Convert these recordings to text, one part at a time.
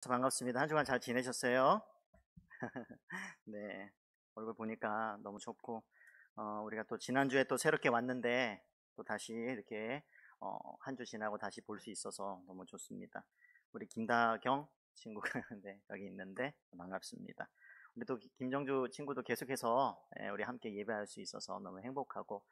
반갑습니다. 한 주간 잘 지내셨어요? 네, 얼굴 보니까 너무 좋고, 우리가 또 지난주에 또 새롭게 왔는데, 또 다시 이렇게, 한 주 지나고 다시 볼 수 있어서 너무 좋습니다. 우리 김다경 친구가 네, 여기 있는데 반갑습니다. 우리 또 김정주 친구도 계속해서 우리 함께 예배할 수 있어서 너무 행복하고,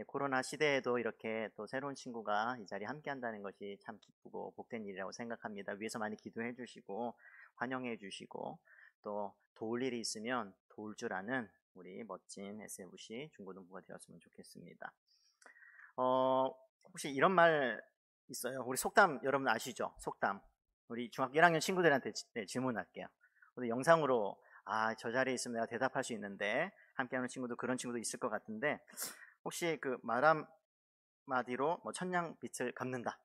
코로나 시대에도 이렇게 또 새로운 친구가 이 자리에 함께 한다는 것이 참 기쁘고 복된 일이라고 생각합니다. 위에서 많이 기도해 주시고 환영해 주시고 또 도울 일이 있으면 도울 줄 아는 우리 멋진 SFC 중고등부가 되었으면 좋겠습니다. 혹시 이런 말 있어요? 우리 속담 여러분 아시죠? 속담. 우리 중학교 1학년 친구들한테 질문할게요. 오늘 영상으로 저 자리에 있으면 내가 대답할 수 있는데 함께하는 친구도 그런 친구도 있을 것 같은데 혹시 그 말 한마디로 뭐 천냥빚을 갚는다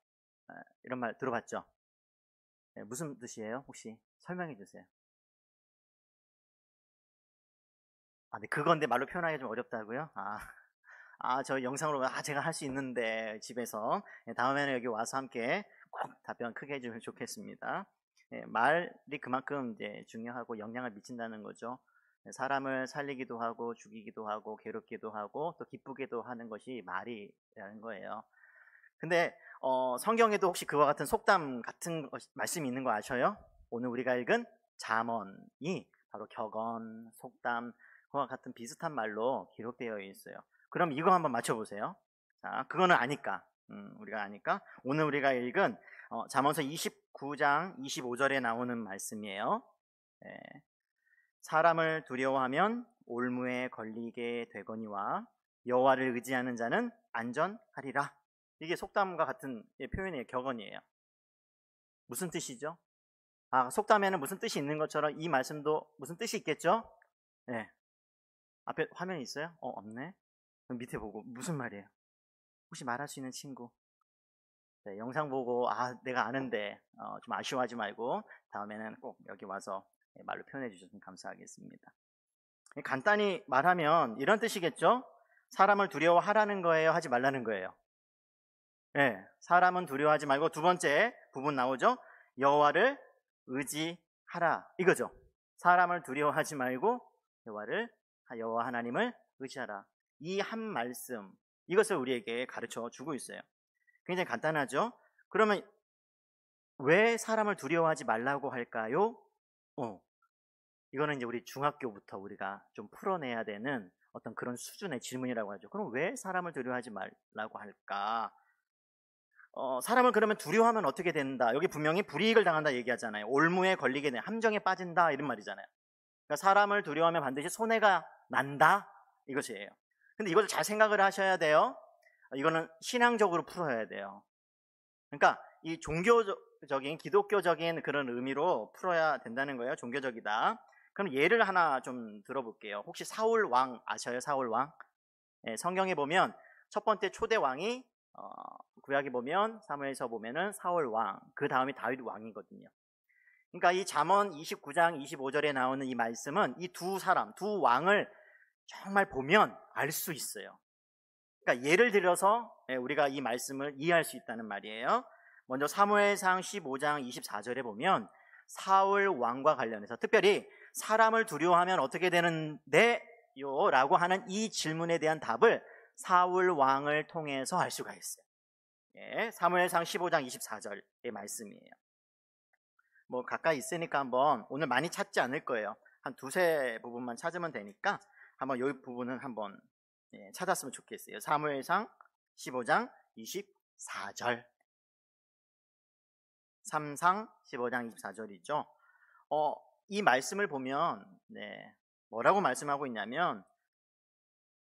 이런 말 들어봤죠? 네, 무슨 뜻이에요? 혹시 설명해 주세요. 네, 그건데 말로 표현하기 좀 어렵다고요? 저 영상으로 제가 할 수 있는데 집에서 다음에는 여기 와서 함께 꼭 답변 크게 해주면 좋겠습니다. 말이 그만큼 이제 중요하고 영향을 미친다는 거죠. 사람을 살리기도 하고 죽이기도 하고 괴롭기도 하고 또 기쁘게도 하는 것이 말이라는 거예요. 근데 성경에도 혹시 그와 같은 속담 같은 말씀이 있는 거 아셔요? 오늘 우리가 읽은 잠언이 바로 격언, 속담 그와 같은 비슷한 말로 기록되어 있어요. 그럼 이거 한번 맞춰보세요. 자, 그거는 아니까 우리가 아니까 오늘 우리가 읽은 잠언서 29장 25절에 나오는 말씀이에요. 사람을 두려워하면 올무에 걸리게 되거니와 여호와를 의지하는 자는 안전하리라. 이게 속담과 같은 표현이에요. 격언이에요. 무슨 뜻이죠? 속담에는 무슨 뜻이 있는 것처럼 이 말씀도 무슨 뜻이 있겠죠? 네. 앞에 화면이 있어요? 없네. 그럼 밑에 보고 무슨 말이에요? 혹시 말할 수 있는 친구? 네, 영상 보고 내가 아는데 좀 아쉬워하지 말고 다음에는 꼭 여기 와서 말로 표현해 주셔서 감사하겠습니다. 간단히 말하면 이런 뜻이겠죠? 사람을 두려워하라는 거예요? 하지 말라는 거예요? 네, 사람은 두려워하지 말고 두 번째 부분 나오죠? 여호와를 의지하라 이거죠. 사람을 두려워하지 말고 여호와 하나님을 의지하라. 이 한 말씀 이것을 우리에게 가르쳐 주고 있어요. 굉장히 간단하죠? 그러면 왜 사람을 두려워하지 말라고 할까요? 이거는 이제 우리 중학교부터 우리가 좀 풀어내야 되는 어떤 그런 수준의 질문이라고 하죠. 그럼 왜 사람을 두려워하지 말라고 할까? 사람을 그러면 두려워하면 어떻게 된다? 여기 분명히 불이익을 당한다 얘기하잖아요. 올무에 걸리게 돼 함정에 빠진다 이런 말이잖아요. 그러니까 사람을 두려워하면 반드시 손해가 난다 이것이에요. 근데 이걸 잘 생각을 하셔야 돼요. 이거는 신앙적으로 풀어야 돼요. 그러니까 이 종교적인 기독교적인 그런 의미로 풀어야 된다는 거예요. 종교적이다. 그럼 예를 하나 좀 들어볼게요. 혹시 사울 왕 아셔요? 사울 왕? 성경에 보면 첫 번째 초대 왕이 구약에 보면 사무엘서 보면은 사울 왕, 그 다음이 다윗 왕이거든요. 그러니까 이 잠언 29장 25절에 나오는 이 말씀은 이 두 사람, 두 왕을 정말 보면 알 수 있어요. 그러니까 예를 들어서 우리가 이 말씀을 이해할 수 있다는 말이에요. 먼저 사무엘상 15장 24절에 보면 사울 왕과 관련해서 특별히 사람을 두려워하면 어떻게 되는데요? 라고 하는 이 질문에 대한 답을 사울 왕을 통해서 알 수가 있어요. 사무엘상 15장 24절의 말씀이에요. 뭐 가까이 있으니까 한번 오늘 많이 찾지 않을 거예요. 한 두세 부분만 찾으면 되니까 한번 이 부분은 한번 찾았으면 좋겠어요. 사무엘상 15장 24절 3상 15장 24절이죠. 이 말씀을 보면 뭐라고 말씀하고 있냐면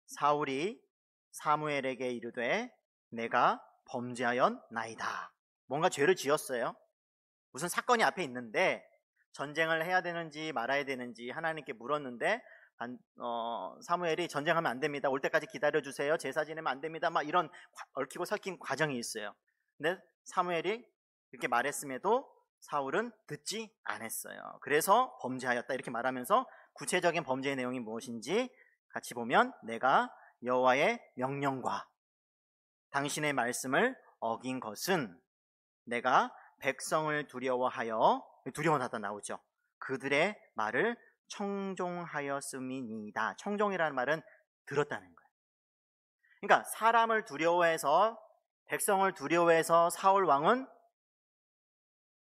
사울이 사무엘에게 이르되 내가 범죄하였나이다. 뭔가 죄를 지었어요. 무슨 사건이 앞에 있는데 전쟁을 해야 되는지 말아야 되는지 하나님께 물었는데 사무엘이 전쟁하면 안 됩니다. 올 때까지 기다려주세요. 제사 지내면 안 됩니다. 막 이런 얽히고 설킨 과정이 있어요. 근데 사무엘이 이렇게 말했음에도 사울은 듣지 않았어요. 그래서 범죄하였다 이렇게 말하면서 구체적인 범죄의 내용이 무엇인지 같이 보면 내가 여호와의 명령과 당신의 말씀을 어긴 것은 내가 백성을 두려워하여 두려워하다 나오죠. 그들의 말을 청종하였음이니이다. 청종이라는 말은 들었다는 거예요. 그러니까 사람을 두려워해서, 백성을 두려워해서 사울 왕은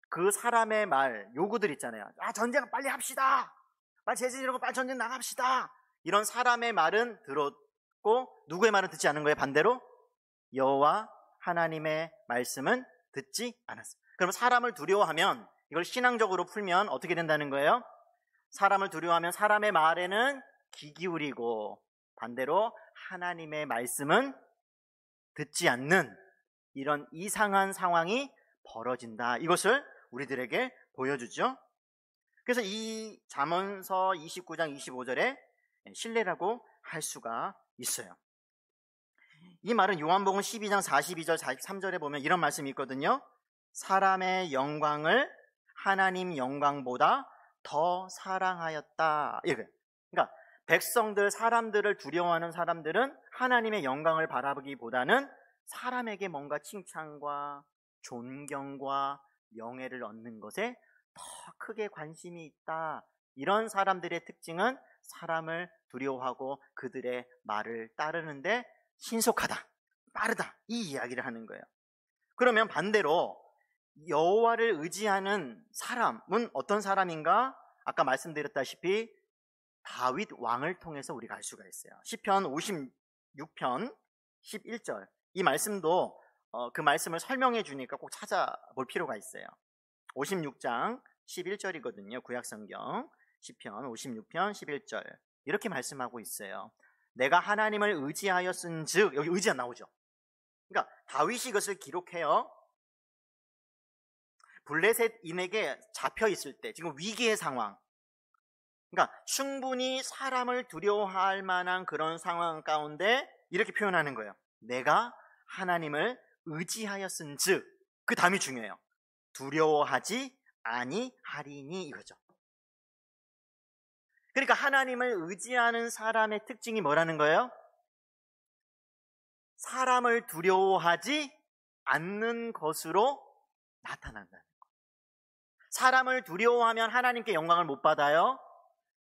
그 사람의 말, 요구들 있잖아요. 전쟁 빨리 합시다. 빨리 제재 이러고 빨리 전쟁 나갑시다. 이런 사람의 말은 들었고 누구의 말은 듣지 않은 거예요? 반대로 여호와 하나님의 말씀은 듣지 않았습니다. 그럼 사람을 두려워하면, 이걸 신앙적으로 풀면 어떻게 된다는 거예요? 사람을 두려워하면 사람의 말에는 귀 기울이고 반대로 하나님의 말씀은 듣지 않는 이런 이상한 상황이 벌어진다. 이것을 우리들에게 보여주죠. 그래서 이 잠언서 29장 25절에 신뢰라고 할 수가 있어요. 이 말은 요한복음 12장 42절 43절에 보면 이런 말씀이 있거든요. 사람의 영광을 하나님 영광보다 더 사랑하였다. 그러니까 백성들, 사람들을 두려워하는 사람들은 하나님의 영광을 바라보기보다는 사람에게 뭔가 칭찬과 존경과 명예를 얻는 것에 더 크게 관심이 있다. 이런 사람들의 특징은 사람을 두려워하고 그들의 말을 따르는데 신속하다, 빠르다, 이 이야기를 하는 거예요. 그러면 반대로 여호와를 의지하는 사람은 어떤 사람인가? 아까 말씀드렸다시피 다윗 왕을 통해서 우리가 알 수가 있어요. 시편 56편 11절, 이 말씀도 그 말씀을 설명해 주니까 꼭 찾아볼 필요가 있어요. 56장 11절이거든요. 구약성경 시편 56편 11절, 이렇게 말씀하고 있어요. 내가 하나님을 의지하였은즉, 여기 의지가 나오죠. 그러니까 다윗이 이것을 기록해요. 블레셋인에게 잡혀 있을 때, 지금 위기의 상황, 그러니까 충분히 사람을 두려워할 만한 그런 상황 가운데 이렇게 표현하는 거예요. 내가 하나님을 의지하였은즉, 그 다음이 중요해요. 두려워하지 아니하리니, 이거죠. 그러니까 하나님을 의지하는 사람의 특징이 뭐라는 거예요? 사람을 두려워하지 않는 것으로 나타난다는 거예요. 사람을 두려워하면 하나님께 영광을 못 받아요.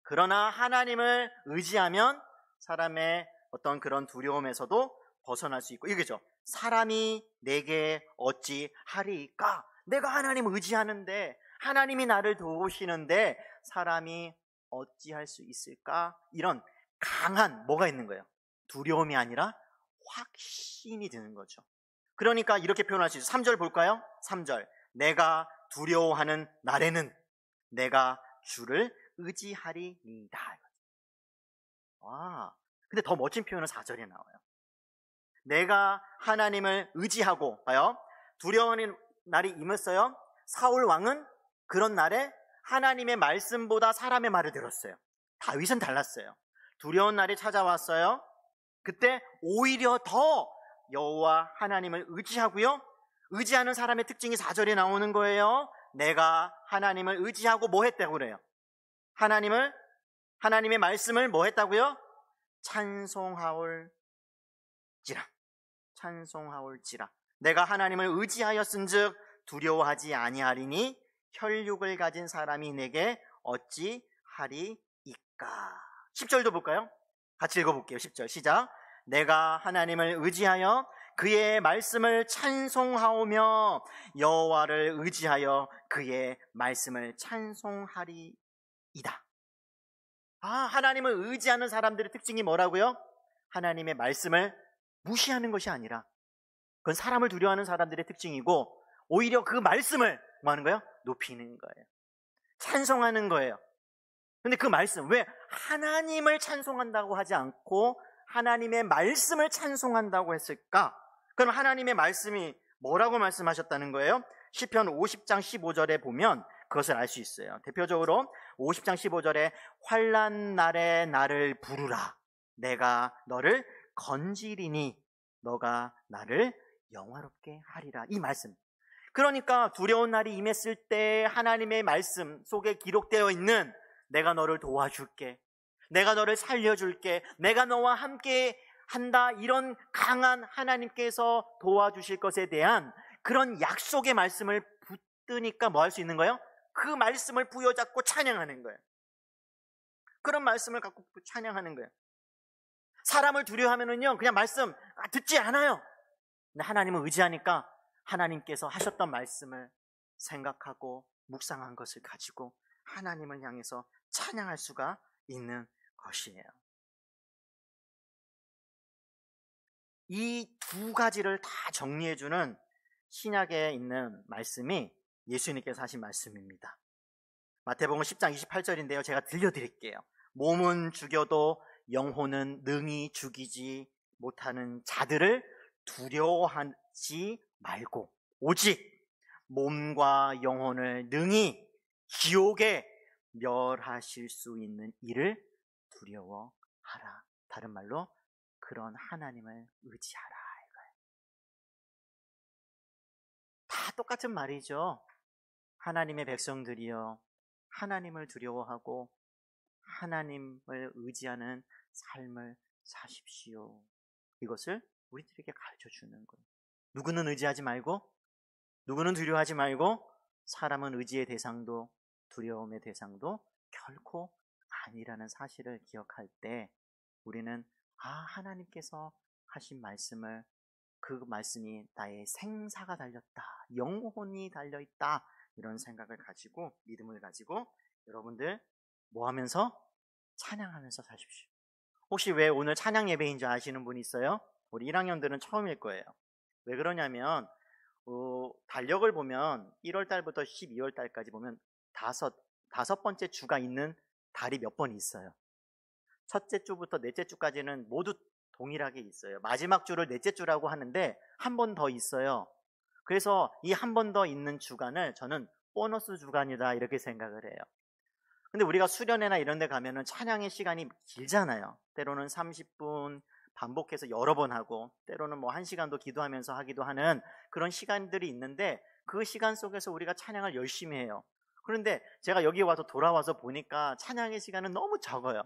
그러나 하나님을 의지하면 사람의 어떤 그런 두려움에서도 벗어날 수 있고, 이거죠. 사람이 내게 어찌 하리까? 내가 하나님을 의지하는데, 하나님이 나를 도우시는데 사람이 어찌할 수 있을까? 이런 강한 뭐가 있는 거예요? 두려움이 아니라 확신이 드는 거죠. 그러니까 이렇게 표현할 수 있어요. 3절 볼까요? 3절, 내가 두려워하는 날에는 내가 주를 의지하리이다. 근데 더 멋진 표현은 4절에 나와요. 내가 하나님을 의지하고, 봐요, 두려워하는 날이 임했어요. 사울 왕은 그런 날에 하나님의 말씀보다 사람의 말을 들었어요. 다윗은 달랐어요. 두려운 날이 찾아왔어요. 그때 오히려 더 여호와 하나님을 의지하고요, 의지하는 사람의 특징이 4절에 나오는 거예요. 내가 하나님을 의지하고 뭐 했다고 그래요? 하나님의 말씀을 뭐 했다고요? 찬송하올지라. 내가 하나님을 의지하였은즉 두려워하지 아니하리니 혈육을 가진 사람이 내게 어찌 하리이까. 10절도 볼까요? 같이 읽어볼게요. 10절 시작. 내가 하나님을 의지하여 그의 말씀을 찬송하오며 여호와를 의지하여 그의 말씀을 찬송하리이다. 하나님을 의지하는 사람들의 특징이 뭐라고요? 하나님의 말씀을 무시하는 것이 아니라, 그건 사람을 두려워하는 사람들의 특징이고, 오히려 그 말씀을 뭐 하는 거예요? 높이는 거예요. 찬송하는 거예요. 근데 그 말씀, 왜 하나님을 찬송한다고 하지 않고 하나님의 말씀을 찬송한다고 했을까? 그럼 하나님의 말씀이 뭐라고 말씀하셨다는 거예요? 시편 50장 15절에 보면 그것을 알 수 있어요. 대표적으로 50장 15절에 환난 날에 나를 부르라. 내가 너를 건지리니 너가 나를 영화롭게 하리라. 이 말씀. 그러니까 두려운 날이 임했을 때 하나님의 말씀 속에 기록되어 있는 내가 너를 도와줄게, 내가 너를 살려줄게, 내가 너와 함께 한다, 이런 강한 하나님께서 도와주실 것에 대한 그런 약속의 말씀을 붙드니까 뭐 할 수 있는 거예요? 그 말씀을 부여잡고 찬양하는 거예요. 그런 말씀을 갖고 찬양하는 거예요. 사람을 두려워하면은요, 그냥 말씀 듣지 않아요. 근데 하나님을 의지하니까 하나님께서 하셨던 말씀을 생각하고 묵상한 것을 가지고 하나님을 향해서 찬양할 수가 있는 것이에요. 이 두 가지를 다 정리해주는 신약에 있는 말씀이 예수님께서 하신 말씀입니다. 마태복음 10장 28절인데요. 제가 들려드릴게요. 몸은 죽여도 영혼은 능히 죽이지 못하는 자들을 두려워하지 말고 오직 몸과 영혼을 능히 지옥에 멸하실 수 있는 이를 두려워하라. 다른 말로 그런 하나님을 의지하라 이거예요. 다 똑같은 말이죠. 하나님의 백성들이여 하나님을 두려워하고 하나님을 의지하는 삶을 사십시오. 이것을 우리들에게 가르쳐 주는 거예요. 누구는 의지하지 말고, 누구는 두려워하지 말고, 사람은 의지의 대상도 두려움의 대상도 결코 아니라는 사실을 기억할 때 우리는 하나님께서 하신 말씀을, 그 말씀이 나의 생사가 달렸다, 영혼이 달려있다, 이런 생각을 가지고, 믿음을 가지고 여러분들 뭐 하면서? 찬양하면서 사십시오. 혹시 왜 오늘 찬양 예배인 줄 아시는 분 있어요? 우리 1학년들은 처음일 거예요. 왜 그러냐면 달력을 보면 1월 달부터 12월 달까지 보면 다섯 번째 주가 있는 달이 몇 번 있어요. 첫째 주부터 넷째 주까지는 모두 동일하게 있어요. 마지막 주를 넷째 주라고 하는데 한 번 더 있어요. 그래서 이 한 번 더 있는 주간을 저는 보너스 주간이다 이렇게 생각을 해요. 근데 우리가 수련회나 이런 데 가면은 찬양의 시간이 길잖아요. 때로는 30분 반복해서 여러 번 하고, 때로는 뭐 1시간도 기도하면서 하기도 하는 그런 시간들이 있는데, 그 시간 속에서 우리가 찬양을 열심히 해요. 그런데 제가 여기 와서 돌아와서 보니까 찬양의 시간은 너무 적어요.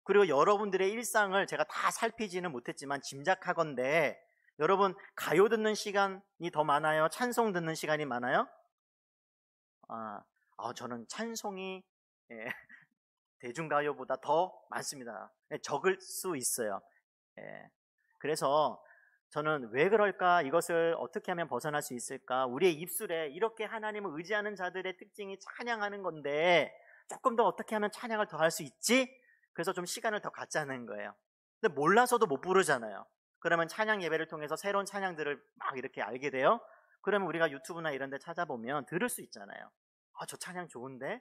그리고 여러분들의 일상을 제가 다 살피지는 못했지만 짐작하건대 여러분 가요 듣는 시간이 더 많아요? 찬송 듣는 시간이 많아요? 저는 찬송이 대중가요보다 더 많습니다. 적을 수 있어요. 그래서 저는 왜 그럴까, 이것을 어떻게 하면 벗어날 수 있을까, 우리의 입술에 이렇게 하나님을 의지하는 자들의 특징이 찬양하는 건데 조금 더 어떻게 하면 찬양을 더 할 수 있지? 그래서 좀 시간을 더 갖자는 거예요. 근데 몰라서도 못 부르잖아요. 그러면 찬양 예배를 통해서 새로운 찬양들을 막 이렇게 알게 돼요. 그러면 우리가 유튜브나 이런 데 찾아보면 들을 수 있잖아요. 저 찬양 좋은데?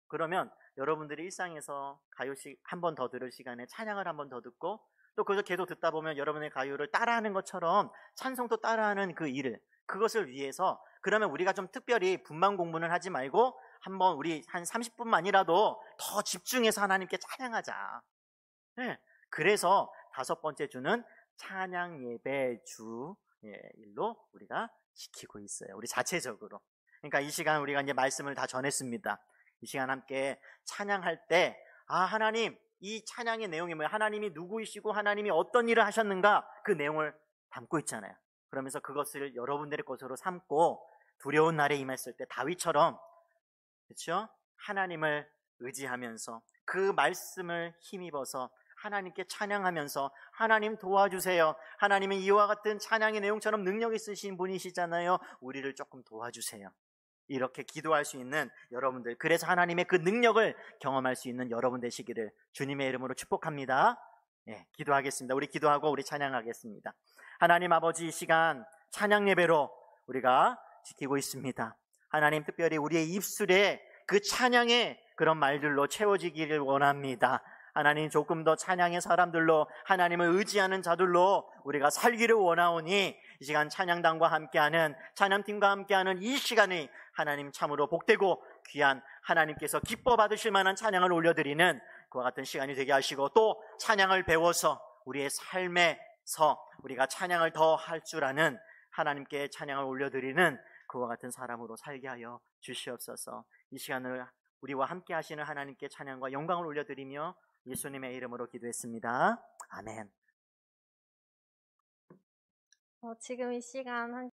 그러면 여러분들이 일상에서 가요식 한 번 더 들을 시간에 찬양을 한 번 더 듣고, 또 그것을 계속 듣다 보면 여러분의 가요를 따라하는 것처럼 찬송도 따라하는 그 일을, 그것을 위해서, 그러면 우리가 좀 특별히 분만 공부는 하지 말고 한번 우리 한 30분만이라도 더 집중해서 하나님께 찬양하자. 그래서 5번째 주는 찬양 예배 주일로 우리가 지키고 있어요. 우리 자체적으로. 그러니까 이 시간 우리가 이제 말씀을 다 전했습니다. 이 시간 함께 찬양할 때 하나님, 이 찬양의 내용이 뭐예요? 하나님이 누구이시고 하나님이 어떤 일을 하셨는가, 그 내용을 담고 있잖아요. 그러면서 그것을 여러분들의 것으로 삼고 두려운 날에 임했을 때 다윗처럼, 그렇죠? 하나님을 의지하면서 그 말씀을 힘입어서 하나님께 찬양하면서, 하나님 도와주세요, 하나님은 이와 같은 찬양의 내용처럼 능력 있으신 분이시잖아요, 우리를 조금 도와주세요, 이렇게 기도할 수 있는 여러분들, 그래서 하나님의 그 능력을 경험할 수 있는 여러분 되시기를 주님의 이름으로 축복합니다. 기도하겠습니다. 우리 기도하고 우리 찬양하겠습니다. 하나님 아버지, 이 시간 찬양 예배로 우리가 지키고 있습니다. 하나님, 특별히 우리의 입술에 그 찬양의 그런 말들로 채워지기를 원합니다. 하나님, 조금 더 찬양의 사람들로, 하나님을 의지하는 자들로 우리가 살기를 원하오니, 이 시간 찬양단과 함께하는, 찬양팀과 함께하는 이 시간이 하나님 참으로 복되고 귀한, 하나님께서 기뻐 받으실 만한 찬양을 올려드리는 그와 같은 시간이 되게 하시고, 또 찬양을 배워서 우리의 삶에서 우리가 찬양을 더 할 줄 아는, 하나님께 찬양을 올려드리는 그와 같은 사람으로 살게 하여 주시옵소서. 이 시간을 우리와 함께 하시는 하나님께 찬양과 영광을 올려드리며 예수님의 이름으로 기도했습니다. 아멘. 지금 이 시간